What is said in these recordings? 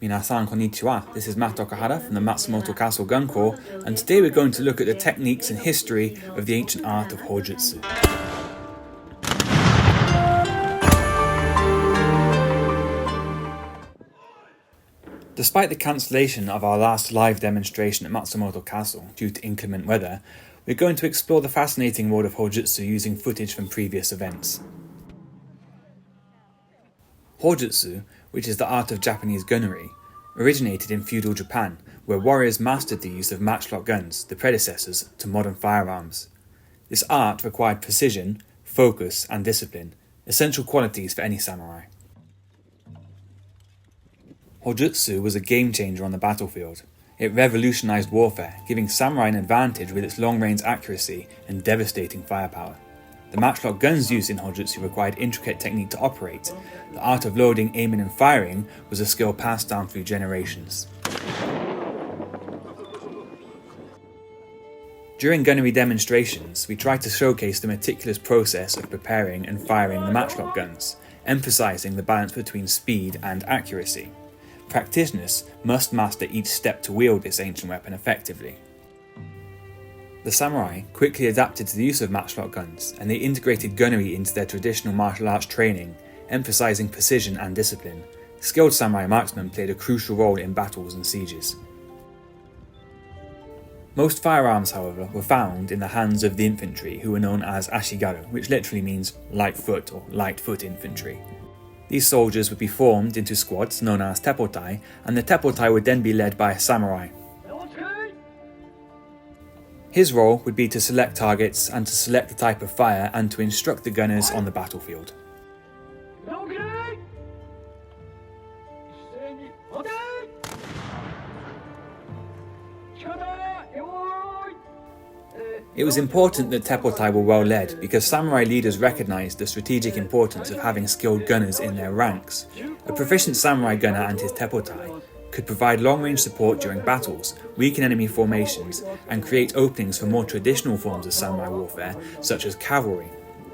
Minasan konnichiwa, this is Matt Okahara from the Matsumoto Castle Gun Corps, and today we're going to look at the techniques and history of the ancient art of Hojutsu. Despite the cancellation of our last live demonstration at Matsumoto Castle due to inclement weather, we're going to explore the fascinating world of Hojutsu using footage from previous events. Hojutsu, which is the art of Japanese gunnery, originated in feudal Japan, where warriors mastered the use of matchlock guns, the predecessors to modern firearms. This art required precision, focus, and discipline, essential qualities for any samurai. Hojutsu was a game-changer on the battlefield. It revolutionized warfare, giving samurai an advantage with its long-range accuracy and devastating firepower. The matchlock guns used in Hojutsu required intricate technique to operate. The art of loading, aiming and firing was a skill passed down through generations. During gunnery demonstrations, we tried to showcase the meticulous process of preparing and firing the matchlock guns, emphasizing the balance between speed and accuracy. Practitioners must master each step to wield this ancient weapon effectively. The samurai quickly adapted to the use of matchlock guns, and they integrated gunnery into their traditional martial arts training, emphasizing precision and discipline. Skilled samurai marksmen played a crucial role in battles and sieges. Most firearms, however, were found in the hands of the infantry, who were known as ashigaru, which literally means light foot or light foot infantry. These soldiers would be formed into squads known as teppotai, and the teppotai would then be led by a samurai. His role would be to select targets and to select the type of fire and to instruct the gunners on the battlefield. It was important that teppotai were well led because samurai leaders recognized the strategic importance of having skilled gunners in their ranks. A proficient samurai gunner and his teppotai could provide long-range support during battles, weaken enemy formations, and create openings for more traditional forms of samurai warfare, such as cavalry.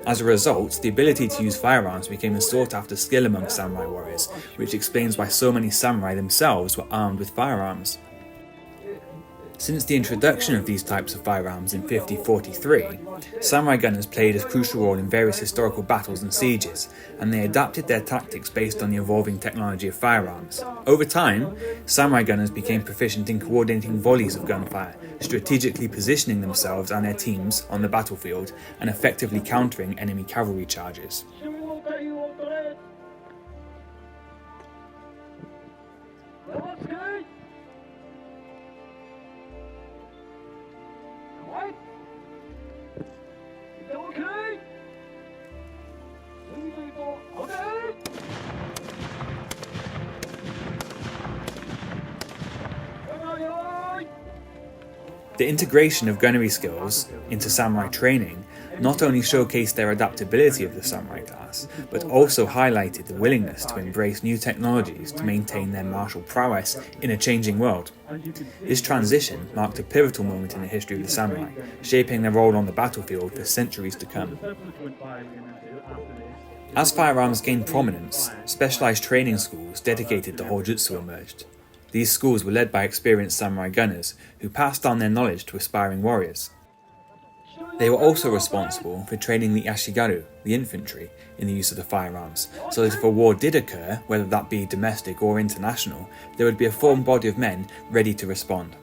As a result, the ability to use firearms became a sought-after skill among samurai warriors, which explains why so many samurai themselves were armed with firearms. Since the introduction of these types of firearms in 5043, samurai gunners played a crucial role in various historical battles and sieges, and they adapted their tactics based on the evolving technology of firearms. Over time, samurai gunners became proficient in coordinating volleys of gunfire, strategically positioning themselves and their teams on the battlefield, and effectively countering enemy cavalry charges. The integration of gunnery skills into samurai training not only showcased their adaptability of the samurai class, but also highlighted the willingness to embrace new technologies to maintain their martial prowess in a changing world. This transition marked a pivotal moment in the history of the samurai, shaping their role on the battlefield for centuries to come. As firearms gained prominence, specialized training schools dedicated to Hojutsu emerged. These schools were led by experienced samurai gunners who passed on their knowledge to aspiring warriors. They were also responsible for training the ashigaru, the infantry, in the use of the firearms, so that if a war did occur, whether that be domestic or international, there would be a formed body of men ready to respond.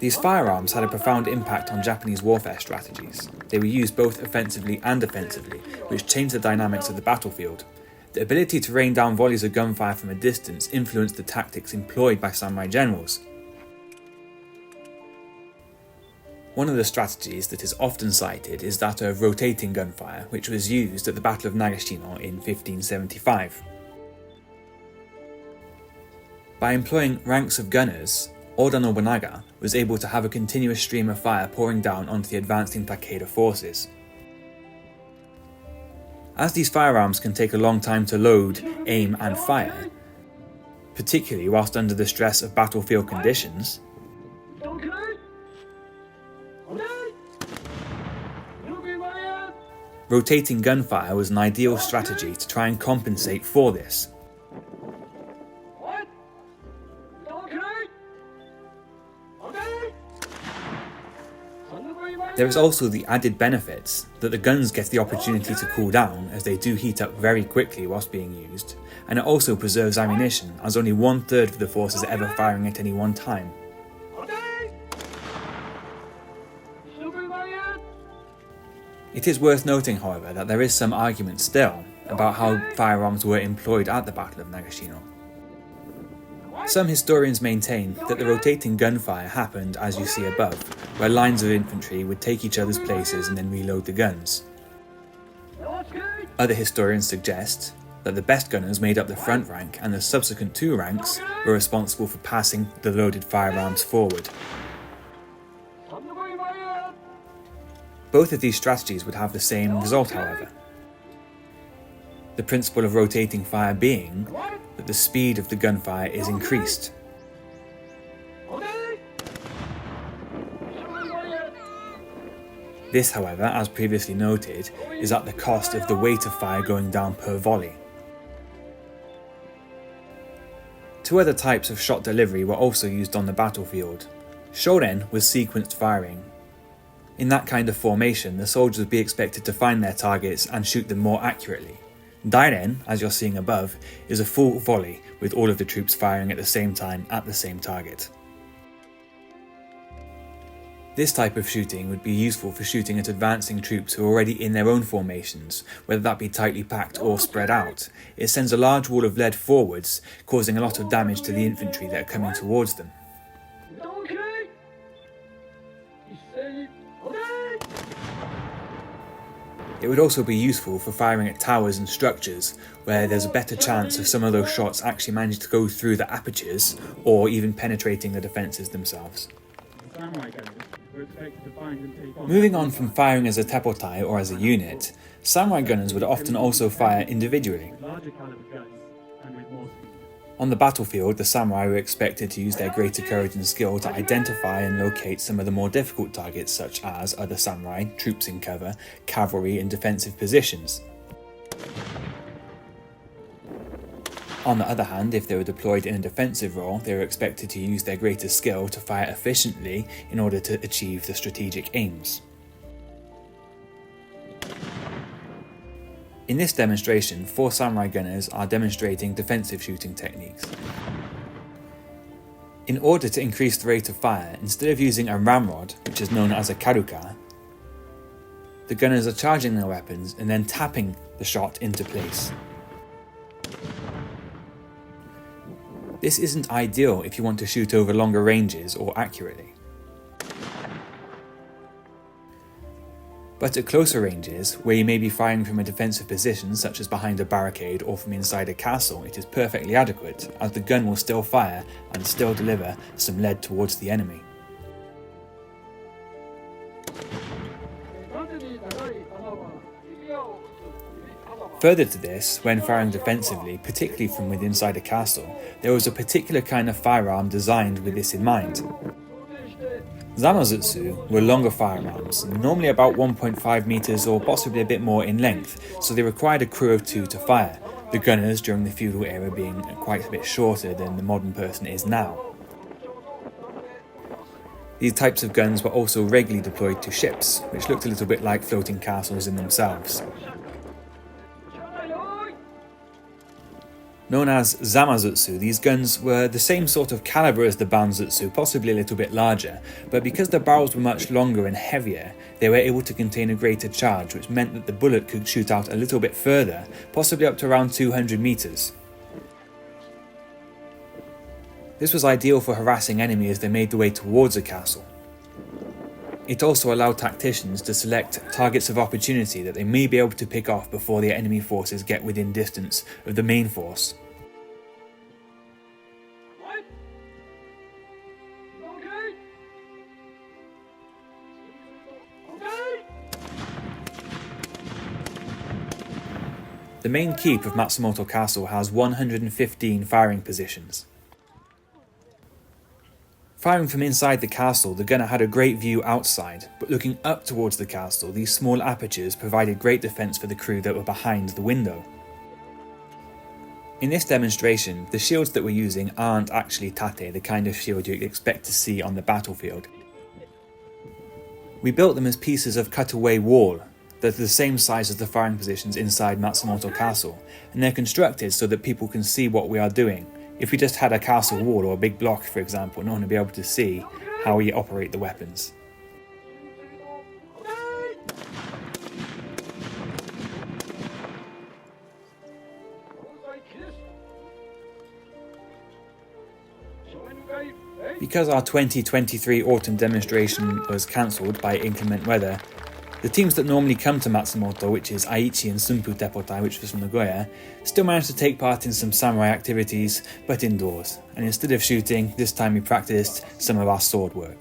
These firearms had a profound impact on Japanese warfare strategies. They were used both offensively and defensively, which changed the dynamics of the battlefield. The ability to rain down volleys of gunfire from a distance influenced the tactics employed by samurai generals. One of the strategies that is often cited is that of rotating gunfire, which was used at the Battle of Nagashino in 1575. By employing ranks of gunners, Oda Nobunaga was able to have a continuous stream of fire pouring down onto the advancing Takeda forces. As these firearms can take a long time to load, aim and fire, particularly whilst under the stress of battlefield conditions, Rotating gunfire was an ideal strategy to try and compensate for this. There is also the added benefits that the guns get the opportunity to cool down, as they do heat up very quickly whilst being used, and it also preserves ammunition, as only 1/3 of the force is ever firing at any one time. It is worth noting, however, that there is some argument still about how firearms were employed at the Battle of Nagashino. Some historians maintain that the rotating gunfire happened as you see above, where lines of infantry would take each other's places and then reload the guns. Other historians suggest that the best gunners made up the front rank, and the subsequent two ranks were responsible for passing the loaded firearms forward. Both of these strategies would have the same result, however. The principle of rotating fire being that the speed of the gunfire is increased. This, however, as previously noted, is at the cost of the weight of fire going down per volley. Two other types of shot delivery were also used on the battlefield. Shoren was sequenced firing. In that kind of formation, the soldiers would be expected to find their targets and shoot them more accurately. Dairen, as you're seeing above, is a full volley with all of the troops firing at the same time at the same target. This type of shooting would be useful for shooting at advancing troops who are already in their own formations, whether that be tightly packed or spread out. It sends a large wall of lead forwards, causing a lot of damage to the infantry that are coming towards them. It would also be useful for firing at towers and structures, where there's a better chance of some of those shots actually managing to go through the apertures, or even penetrating the defences themselves. Moving on from firing as a teppotai or as a unit, samurai gunners would often also fire individually. On the battlefield, the samurai were expected to use their greater courage and skill to identify and locate some of the more difficult targets, such as other samurai, troops in cover, cavalry in defensive positions. On the other hand, if they were deployed in a defensive role, they were expected to use their greater skill to fire efficiently in order to achieve the strategic aims. In this demonstration, 4 samurai gunners are demonstrating defensive shooting techniques. In order to increase the rate of fire, instead of using a ramrod, which is known as a karuka, the gunners are charging their weapons and then tapping the shot into place. This isn't ideal if you want to shoot over longer ranges or accurately. But at closer ranges, where you may be firing from a defensive position such as behind a barricade or from inside a castle, it is perfectly adequate, as the gun will still fire and still deliver some lead towards the enemy. Further to this, when firing defensively, particularly from within inside a castle, there was a particular kind of firearm designed with this in mind. Zamazutsu were longer firearms, normally about 1.5 meters or possibly a bit more in length, so they required a crew of 2 to fire, the gunners during the feudal era being quite a bit shorter than the modern person is now. These types of guns were also regularly deployed to ships, which looked a little bit like floating castles in themselves. Known as Zamazutsu, these guns were the same sort of caliber as the Banzutsu, possibly a little bit larger, but because the barrels were much longer and heavier, they were able to contain a greater charge, which meant that the bullet could shoot out a little bit further, possibly up to around 200 meters. This was ideal for harassing enemies as they made their way towards a castle. It also allowed tacticians to select targets of opportunity that they may be able to pick off before the enemy forces get within distance of the main force. The main keep of Matsumoto Castle has 115 firing positions. Firing from inside the castle, the gunner had a great view outside, but looking up towards the castle, these small apertures provided great defence for the crew that were behind the window. In this demonstration, the shields that we're using aren't actually tate, the kind of shield you'd expect to see on the battlefield. We built them as pieces of cut-away wall that are the same size as the firing positions inside Matsumoto Castle, and they're constructed so that people can see what we are doing. If we just had a castle wall or a big block, for example, no one would be able to see how we operate the weapons. Because our 2023 autumn demonstration was cancelled by inclement weather, the teams that normally come to Matsumoto, which is Aichi and Sunpu Teppotai, which was from Nagoya, still managed to take part in some samurai activities, but indoors. And instead of shooting, this time we practiced some of our sword work.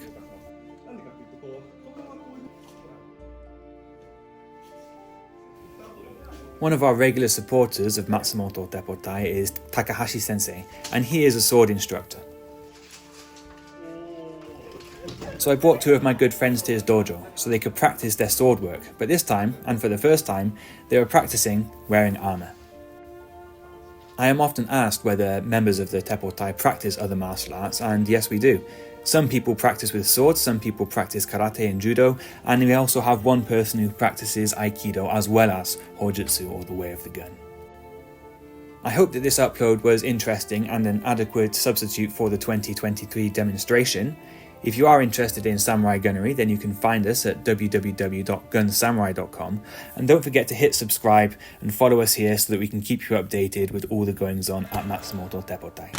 One of our regular supporters of Matsumoto Teppotai is Takahashi Sensei, and he is a sword instructor. So I brought two of my good friends to his dojo so they could practice their sword work, but this time, and for the first time, they were practicing wearing armour. I am often asked whether members of the Teppotai practice other martial arts, and yes we do. Some people practice with swords, some people practice karate and judo, and we also have one person who practices aikido as well as hojutsu, or the way of the gun. I hope that this upload was interesting and an adequate substitute for the 2023 demonstration. If you are interested in samurai gunnery, then you can find us at www.gunsamurai.com, and don't forget to hit subscribe and follow us here so that we can keep you updated with all the goings on at Matsumoto Teppotai.